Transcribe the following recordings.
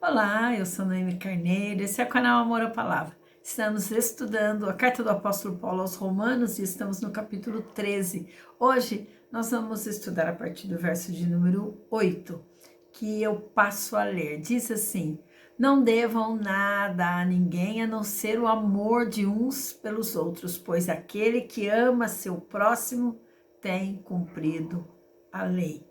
Olá, eu sou Noemi Carneiro, esse é o canal Amor à Palavra. Estamos estudando a carta do apóstolo Paulo aos Romanos e estamos no capítulo 13. Hoje nós vamos estudar a partir do verso de número 8, que eu passo a ler. Diz assim: não devam nada a ninguém a não ser o amor de uns pelos outros, pois aquele que ama seu próximo tem cumprido a lei.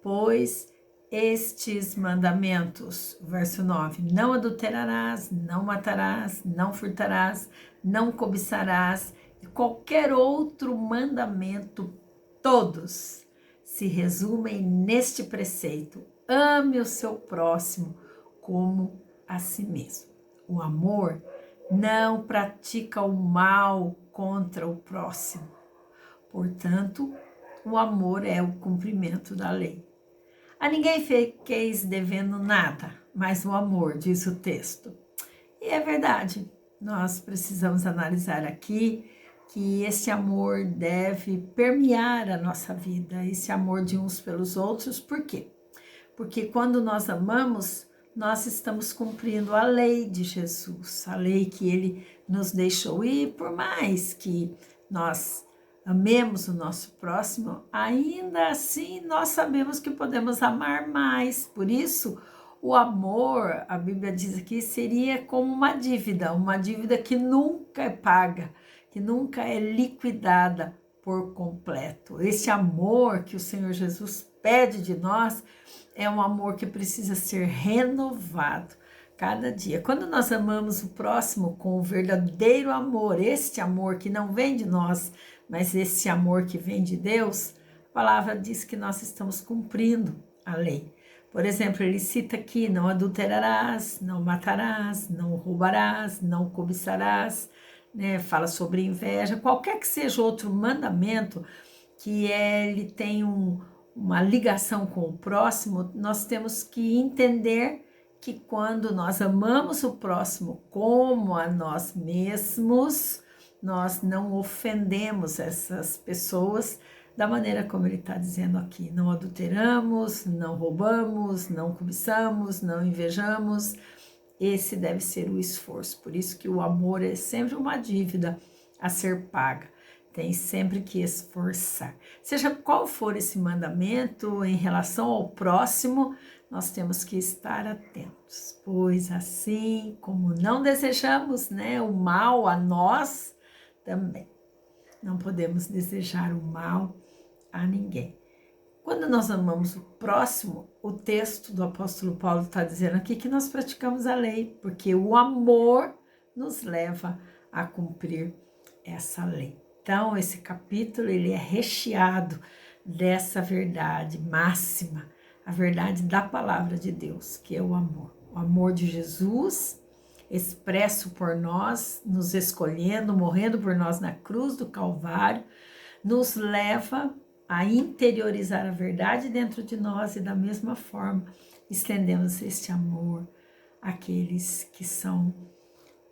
Pois estes mandamentos, verso 9: não adulterarás, não matarás, não furtarás, não cobiçarás, e qualquer outro mandamento, todos se resumem neste preceito: ame o seu próximo como a si mesmo. O amor não pratica o mal contra o próximo. Portanto, o amor é o cumprimento da lei. A ninguém fiqueis devendo nada, mas o amor, diz o texto. E é verdade, nós precisamos analisar aqui que esse amor deve permear a nossa vida, esse amor de uns pelos outros. Por quê? Porque quando nós amamos, nós estamos cumprindo a lei de Jesus, a lei que ele nos deixou. E por mais que nós amemos o nosso próximo, ainda assim nós sabemos que podemos amar mais. Por isso, o amor, a Bíblia diz aqui, seria como uma dívida que nunca é paga, que nunca é liquidada por completo. Esse amor que o Senhor Jesus pede de nós é um amor que precisa ser renovado cada dia. Quando nós amamos o próximo com o verdadeiro amor, este amor que não vem de nós, mas esse amor que vem de Deus, a palavra diz que nós estamos cumprindo a lei. Por exemplo, ele cita aqui: não adulterarás, não matarás, não roubarás, não cobiçarás, né? Fala sobre inveja, qualquer que seja outro mandamento que ele tem uma ligação com o próximo, nós temos que entender que quando nós amamos o próximo como a nós mesmos, nós não ofendemos essas pessoas da maneira como ele está dizendo aqui. Não adulteramos, não roubamos, não cobiçamos, não invejamos. Esse deve ser o esforço. Por isso que o amor é sempre uma dívida a ser paga. Tem sempre que esforçar. Seja qual for esse mandamento em relação ao próximo, nós temos que estar atentos, pois assim como não desejamos, né, o mal a nós, também não podemos desejar o mal a ninguém. Quando nós amamos o próximo, o texto do apóstolo Paulo está dizendo aqui que nós praticamos a lei, porque o amor nos leva a cumprir essa lei. Então, esse capítulo ele é recheado dessa verdade máxima, a verdade da palavra de Deus, que é o amor. O amor de Jesus, expresso por nós, nos escolhendo, morrendo por nós na cruz do Calvário, nos leva a interiorizar a verdade dentro de nós e da mesma forma estendemos este amor àqueles que são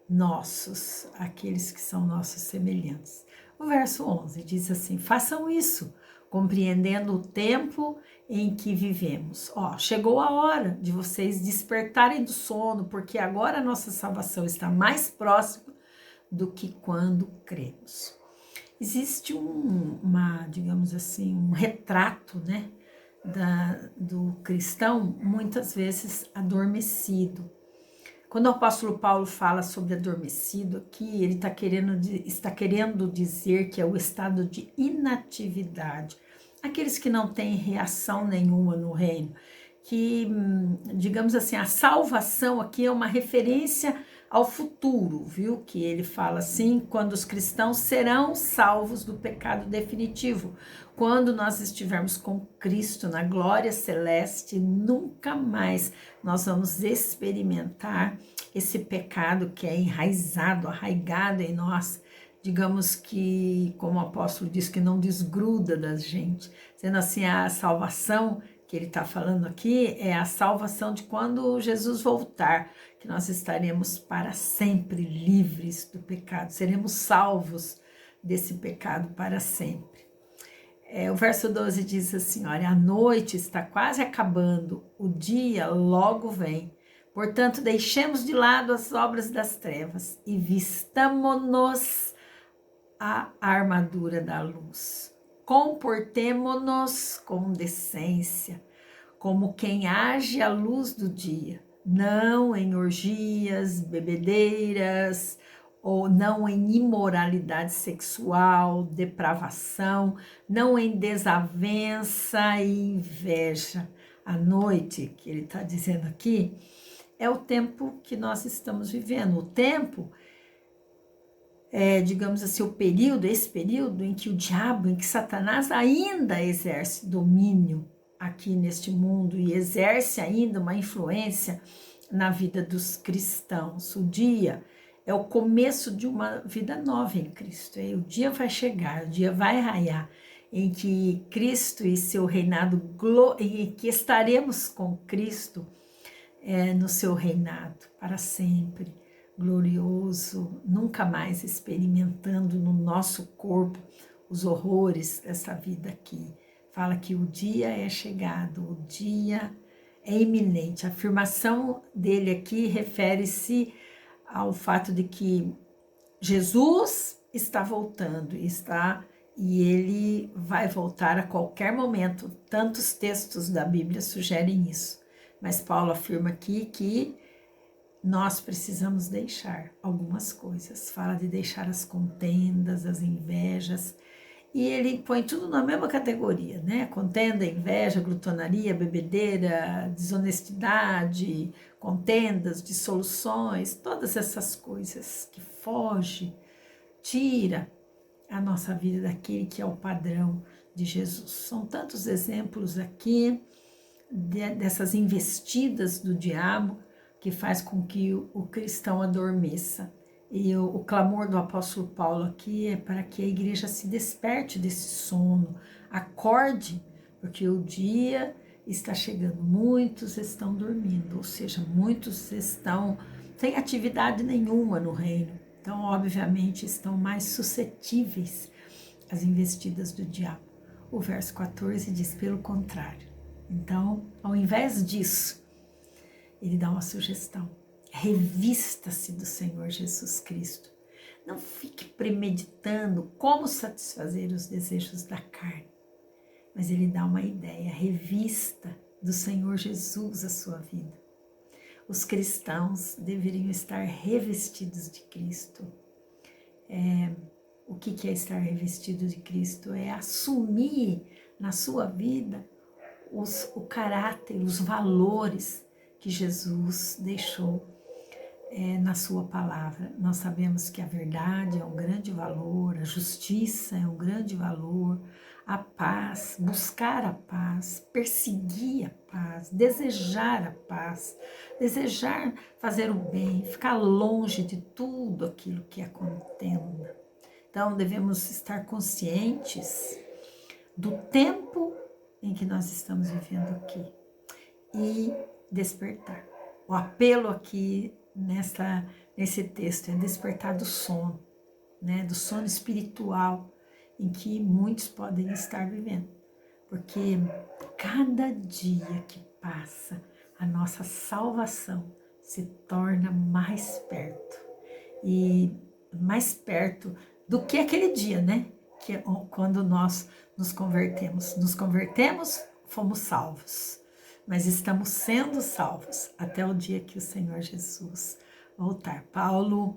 nossos, aqueles que são nossos semelhantes. O verso 11 diz assim: façam isso, compreendendo o tempo em que vivemos. Chegou a hora de vocês despertarem do sono, porque agora a nossa salvação está mais próxima do que quando cremos. Existe digamos assim, um retrato, né, do cristão muitas vezes adormecido. Quando o apóstolo Paulo fala sobre adormecido aqui, ele está querendo dizer que é o estado de inatividade. Aqueles que não têm reação nenhuma no reino, que, digamos assim, a salvação aqui é uma referência ao futuro, viu? Que ele fala assim, quando os cristãos serão salvos do pecado definitivo. Quando nós estivermos com Cristo na glória celeste, nunca mais nós vamos experimentar esse pecado que é enraizado, arraigado em nós. Digamos que, como o apóstolo diz, que não desgruda da gente. Sendo assim, a salvação que ele está falando aqui é a salvação de quando Jesus voltar, que nós estaremos para sempre livres do pecado, seremos salvos desse pecado para sempre. O verso 12 diz assim: olha, a noite está quase acabando, o dia logo vem, Portanto, deixemos de lado as obras das trevas e vistamo-nos a armadura da luz. Comportemo-nos com decência, como quem age à luz do dia, não em orgias, bebedeiras, ou não em imoralidade sexual, depravação, não em desavença e inveja. A noite, que ele está dizendo aqui, é o tempo que nós estamos vivendo. O tempo digamos assim, esse período em que o diabo, em que Satanás ainda exerce domínio aqui neste mundo e exerce ainda uma influência na vida dos cristãos. O dia é o começo de uma vida nova em Cristo. O dia vai chegar, o dia vai raiar, em que Cristo e seu reinado, em que estaremos com Cristo no seu reinado para sempre, glorioso, nunca mais experimentando no nosso corpo os horrores dessa vida aqui. Fala que o dia é chegado, o dia é iminente. A afirmação dele aqui refere-se ao fato de que Jesus está voltando, e ele vai voltar a qualquer momento. Tantos textos da Bíblia sugerem isso. Mas Paulo afirma aqui que nós precisamos deixar algumas coisas. Fala de deixar as contendas, as invejas, e ele põe tudo na mesma categoria, né? Contenda, inveja, glutonaria, bebedeira, desonestidade, contendas, dissoluções, todas essas coisas que tira a nossa vida daquele que é o padrão de Jesus. São tantos exemplos aqui dessas investidas do diabo que faz com que o cristão adormeça. E o clamor do apóstolo Paulo aqui é para que a igreja se desperte desse sono, acorde, porque o dia está chegando, muitos estão dormindo, ou seja, muitos estão sem atividade nenhuma no reino, então obviamente estão mais suscetíveis às investidas do diabo. O verso 14 diz pelo contrário. Então, ao invés disso, ele dá uma sugestão: revista-se do Senhor Jesus Cristo. Não fique premeditando como satisfazer os desejos da carne, mas ele dá uma ideia: revista do Senhor Jesus a sua vida. Os cristãos deveriam estar revestidos de Cristo. O que é estar revestido de Cristo? É assumir na sua vida o caráter, os valores que Jesus deixou na sua palavra. Nós sabemos que a verdade é um grande valor, a justiça é um grande valor, a paz, buscar a paz, perseguir a paz, desejar a paz, desejar fazer o bem, ficar longe de tudo aquilo que é contenda. Então devemos estar conscientes do tempo em que nós estamos vivendo aqui e despertar. O apelo aqui nesse texto é despertar do sono, né, do sono espiritual em que muitos podem estar vivendo, porque cada dia que passa a nossa salvação se torna mais perto, e mais perto do que aquele dia, né? Que quando nós nos convertemos, fomos salvos, mas estamos sendo salvos até o dia que o Senhor Jesus voltar. Paulo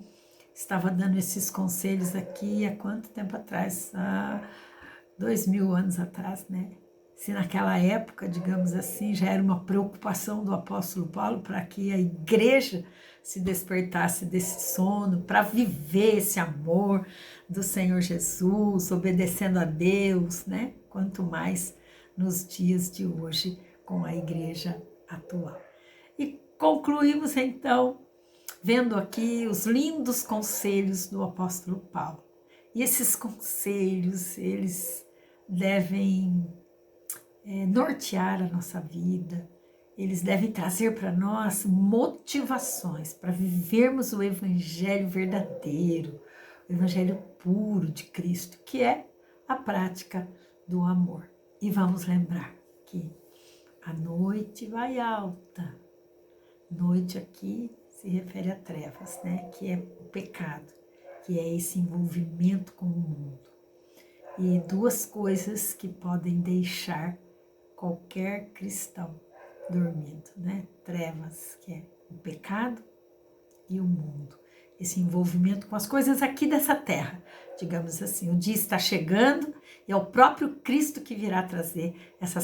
estava dando esses conselhos aqui há quanto tempo atrás? 2000 anos atrás, né? Se naquela época, digamos assim, já era uma preocupação do apóstolo Paulo para que a igreja se despertasse desse sono, para viver esse amor do Senhor Jesus, obedecendo a Deus, né? Quanto mais nos dias de hoje com a igreja atual. E concluímos então vendo aqui os lindos conselhos do apóstolo Paulo. E esses conselhos, eles devem nortear a nossa vida, eles devem trazer para nós motivações para vivermos o evangelho verdadeiro, o evangelho puro de Cristo, que é a prática do amor. E vamos lembrar que a noite vai alta, Noite aqui se refere a trevas, né? Que é o pecado, que é esse envolvimento com o mundo. E duas coisas que podem deixar qualquer cristão dormindo, né? Trevas, que é o pecado e o mundo. Esse envolvimento com as coisas aqui dessa terra, digamos assim. O dia está chegando e é o próprio Cristo que virá trazer esta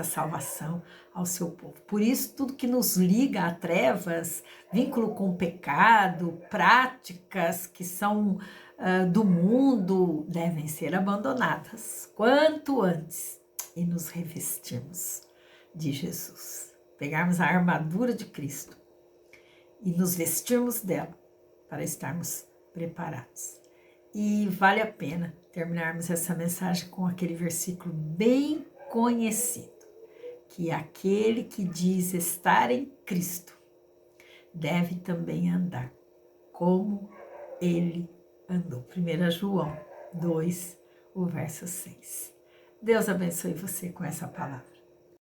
salvação ao seu povo. Por isso, tudo que nos liga a trevas, vínculo com o pecado, práticas que são do mundo, devem ser abandonadas quanto antes e nos revestirmos de Jesus. Pegarmos a armadura de Cristo e nos vestirmos dela para estarmos preparados. E vale a pena terminarmos essa mensagem com aquele versículo bem conhecido, que aquele que diz estar em Cristo deve também andar como ele andou. 1 João 2, o verso 6. Deus abençoe você com essa palavra.